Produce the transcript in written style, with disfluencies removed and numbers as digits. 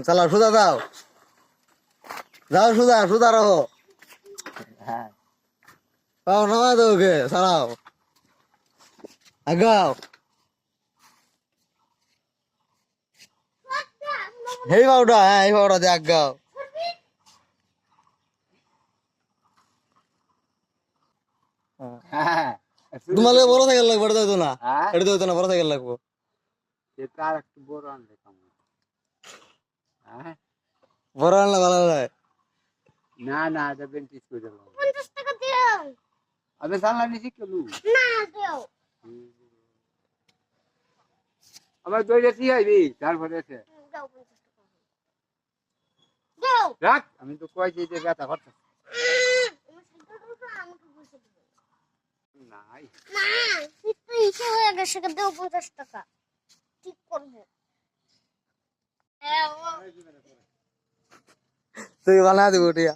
চালাও, সোজা যাও, যাও সোজা, সোজা রাখো। পাও নামা দাও ওকে, চালাও, আগাও। এই পাউডা, হ্যাঁ এই পাউডা দিয়ে আগাও। তোমাকে বড় সাইকেল লাগবে, এটা দিত না, এটা দিত না, বড় সাইকেল লাগবো। আর একটু বড় আনলে কেমন? বড় আনলে ভালো হয়। না না, এটা বেন্টিস করে দেবো। 50 টাকা দিও। আমি চালানি শিখলু। না দিও। আমার দইটা কি হইবি? তারপরে আছে। দাও 50 টাকা। দাও। রাখ, আমি তো কইছি যে ব্যথা করতে। আমাকে বসে দিও। নাই। না, একটু ইসে হয়ে গেছে, দাও 50 টাকা। ঠিক করব। তুই বানা দিব টিয়া।